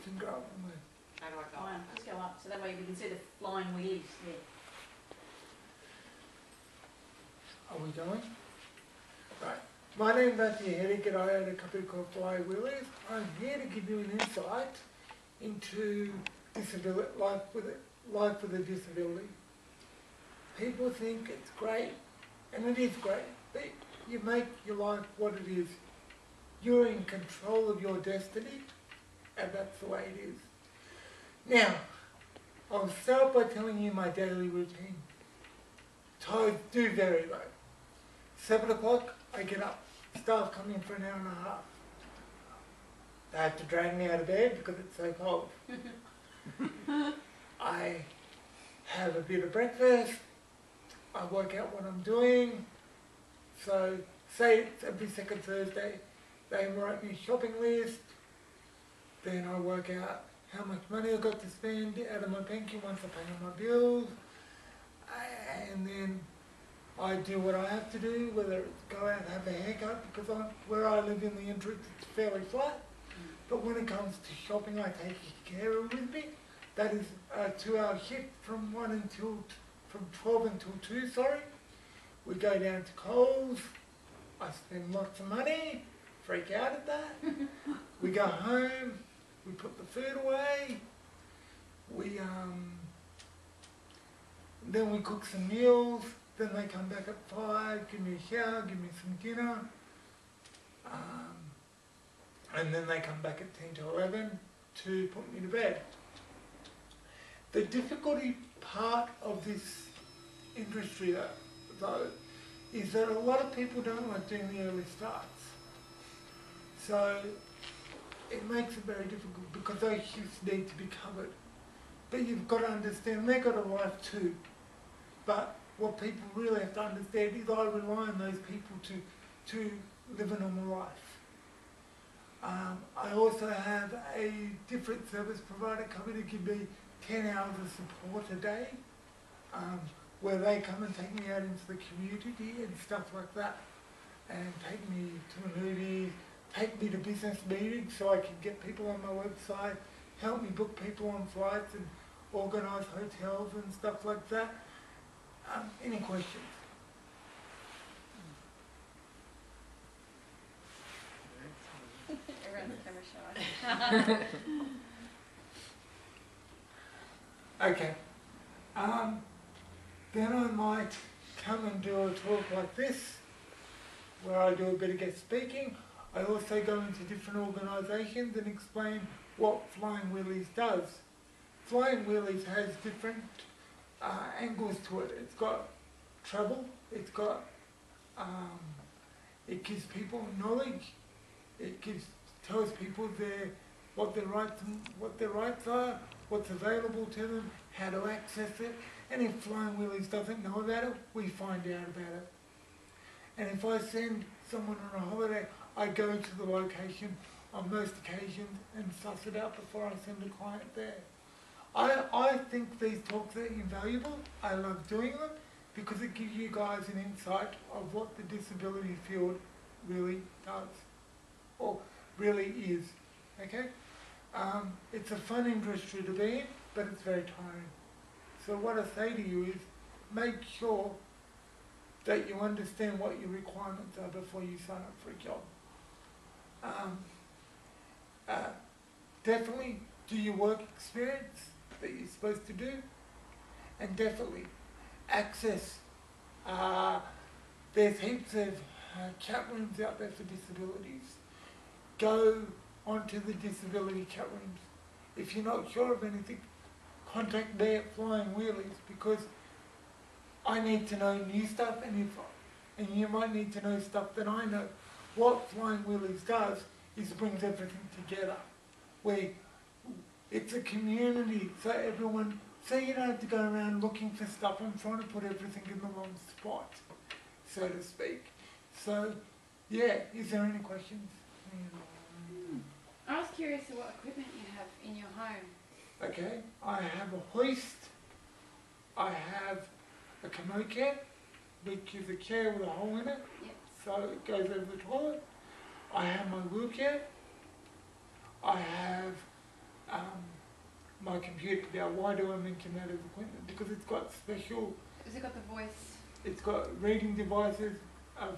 and go up on the... How do I go? Fine, just go up, so that way we can see the flying wheelies there. Are we going? Right. My name's Matthew Heddick and I own a company called Fly Wheelies. I'm here to give you an insight into life with a disability. People think it's great, and it is great, but you make your life what it is. You're in control of your destiny, and that's the way it is. Now, I'll start by telling you my daily routine. Times do vary though. 7 o'clock, I get up. Staff come in for an hour and a half. They have to drag me out of bed because it's so cold. I have a bit of breakfast. I work out what I'm doing. So, say it's every second Thursday, they write me a shopping list. Then I work out how much money I've got to spend out of my pension once I pay all my bills. And then I do what I have to do, whether it's go out and have a haircut, because where I live in the entrance it's fairly flat. But when it comes to shopping, I take a carer with me. That is a 2-hour shift from 12 until 2, sorry. We go down to Coles. I spend lots of money, freak out at that. We go home, we put the food away. Then we cook some meals. Then they come back at 5, give me a shower, give me some dinner. And then they come back at 10 to 11 to put me to bed. The difficulty part of this industry though is that a lot of people don't like doing the early starts. So it makes it very difficult because those shifts need to be covered. But you've got to understand they've got a life too. But what people really have to understand is I rely on those people to live a normal life. I also have a different service provider coming to give me 10 hours of support a day, where they come and take me out into the community and stuff like that, and take me to the movies, take me to business meetings so I can get people on my website, help me book people on flights and organise hotels and stuff like that. Any questions? Everyone's camera shy. Okay. Then I might come and do a talk like this, where I do a bit of guest speaking. I also go into different organisations and explain what Flying Wheelies does. Flying Wheelies has different angles to it. It's got travel, it's got, it gives people knowledge, it tells people what their rights are, what's available to them, how to access it, and if Flying Wheelies doesn't know about it, we find out about it. And if I send someone on a holiday, I go to the location on most occasions and suss it out before I send a client there. I think these talks are invaluable. I love doing them because it gives you guys an insight of what the disability field really does, or really is, okay? It's a fun industry to be in, but it's very tiring. So what I say to you is, make sure that you understand what your requirements are before you sign up for a job. Definitely do your work experience that you're supposed to do, and definitely access. There's heaps of chat rooms out there for disabilities. Go onto the disability chat rooms. If you're not sure of anything, contact me at Flying Wheelies, because I need to know new stuff, and you might need to know stuff that I know. What Flying Wheelies does is brings everything together. It's a community, so you don't have to go around looking for stuff and trying to put everything in the wrong spot, so to speak. So, yeah, is there any questions? I was curious what equipment you have in your home. Okay, I have a hoist, I have a commode chair, which is a chair with a hole in it, Yep. so it goes over the toilet. I have my wheelchair, I have my computer. Now, why do I mention that as equipment? Because it's got special, Has it got the voice? it's got reading devices,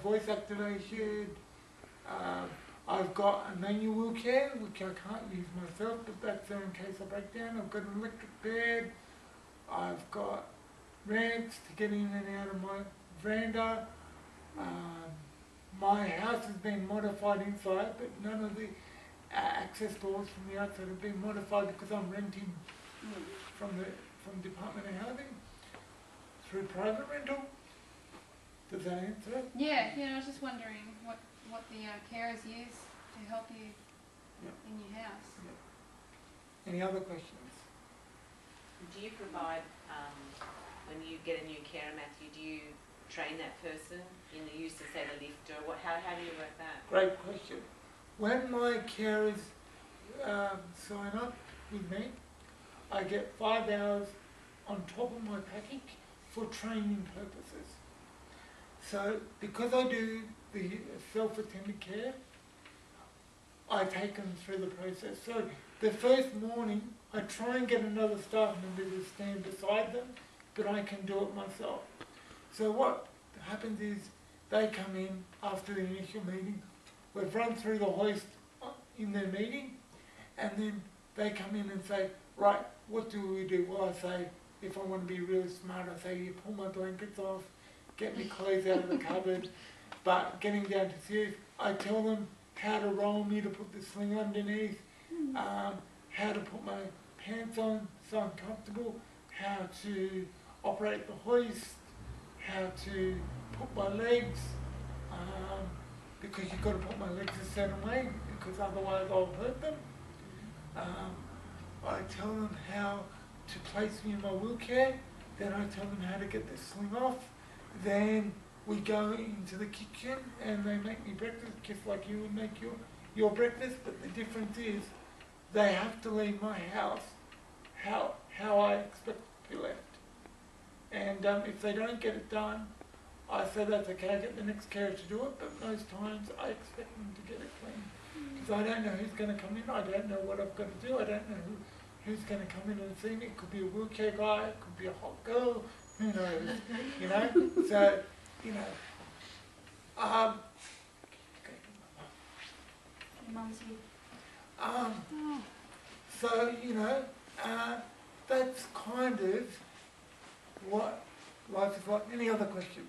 voice activation. I've got a manual wheelchair, which I can't use myself, but that's there in case I break down. I've got an electric bed. I've got ramps to get in and out of my veranda. My house has been modified inside, but none of the access doors from the outside have been modified because I'm renting from Department of Housing through private rental. Does that answer it? Yeah, I was just wondering what the carers use to help you in your house. Any other questions? Do you provide, when you get a new carer, Matthew, do you train that person in the use of, say, the lift, or how do you work that? Great question. When my carers sign up with me, I get 5 hours on top of my package for training purposes. So because I do the self-attended care, I take them through the process. So the first morning, I try and get another staff member to stand beside them, but I can do it myself. So what happens is they come in after the initial meeting, we've run through the hoist in their meeting, and then they come in and say, right, what do we do? Well, I say, if I want to be really smart, I say, you pull my blankets off, get me clothes out of the cupboard. But getting down to serious, I tell them how to roll me to put the sling underneath, how to put my pants on so I'm comfortable, how to operate the hoist, how to put my legs, because you've got to put my legs a certain way, because otherwise I'll hurt them. I tell them how to place me in my wheelchair, then I tell them how to get the sling off, then we go into the kitchen and they make me breakfast just like you would make your breakfast, but the difference is they have to leave my house how I expect to be left. And if they don't get it done, I say that's okay, I get the next carer to do it, but most times I expect them to get it clean. Because I don't know who's going to come in, I don't know what I've got to do, I don't know who's going to come in and see me. It could be a wheelchair guy, it could be a hot girl, who knows, So, Your mum's here. So, that's kind of what life is like. Any other questions?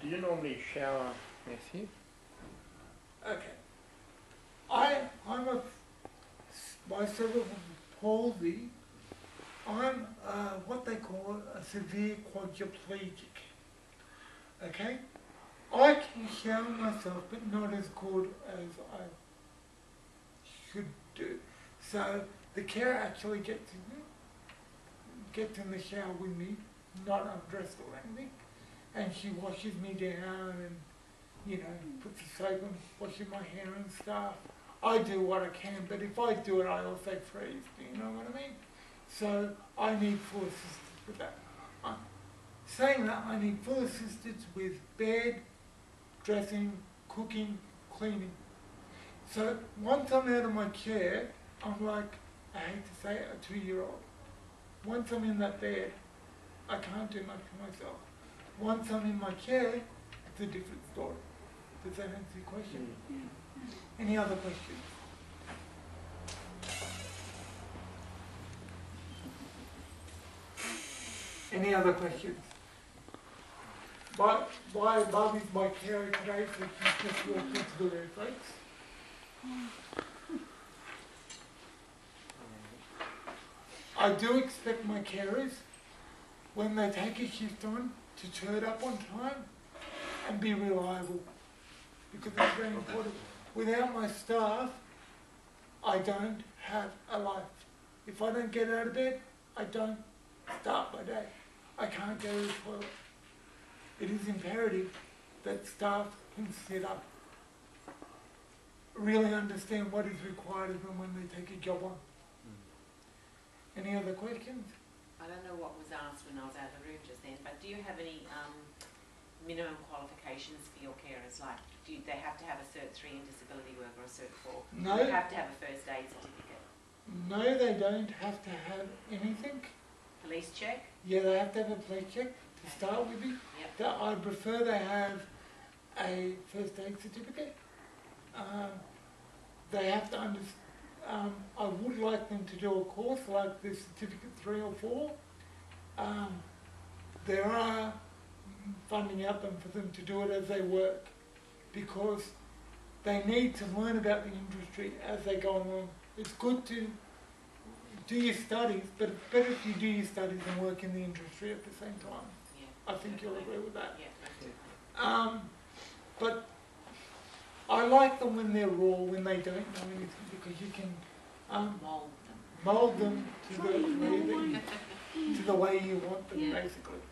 Do you normally shower, Matthew? Okay. By cerebral palsy, I'm what they call a severe quadriplegic. Okay? I can shower myself, but not as good as I should do. So the carer actually gets in the shower with me, not undressed or anything, and she washes me down and, puts the soap and washes my hair and stuff. I do what I can, but if I do it, I also freeze. Do you know what I mean? So I need full assistance with that. Saying that, I need full assistance with bed, dressing, cooking, cleaning. So once I'm out of my chair, I'm like, I hate to say it, a 2-year-old. Once I'm in that bed, I can't do much for myself. Once I'm in my chair, it's a different story. Does that answer your question? Any other questions? Any other questions? Bobby's my carer today, so she's just walked into the room, folks. I do expect my carers, when they take a shift on, to turn up on time and be reliable, because it's very important. Without my staff, I don't have a life. If I don't get out of bed, I don't start my day. I can't go to the toilet. It is imperative that staff can sit up, really understand what is required of them when they take a job on. Any other questions? I don't know what was asked when I was out of the room just then, but do you have any minimum qualifications for your carers? Like, do they have to have a Cert 3 in disability work or a Cert 4? No. Do they have to have a first aid certificate? No, they don't have to have anything. Police check? Yeah, they have to have a police check to start with. Yep. I prefer they have a first aid certificate. They have to I would like them to do a course like the certificate 3 or 4. There are funding out them for them to do it as they work, because they need to learn about the industry as they go along. It's good to do your studies, but it's better if you do your studies and work in the industry at the same time. Yeah. I think you'll agree with that. Yeah. But I like them when they're raw, when they don't know anything, because you can mould them to the way you want them, basically.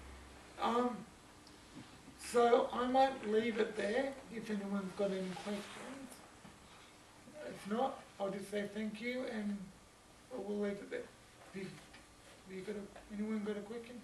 So I might leave it there if anyone's got any questions. If not, I'll just say thank you and we'll leave it there. Anyone got a question?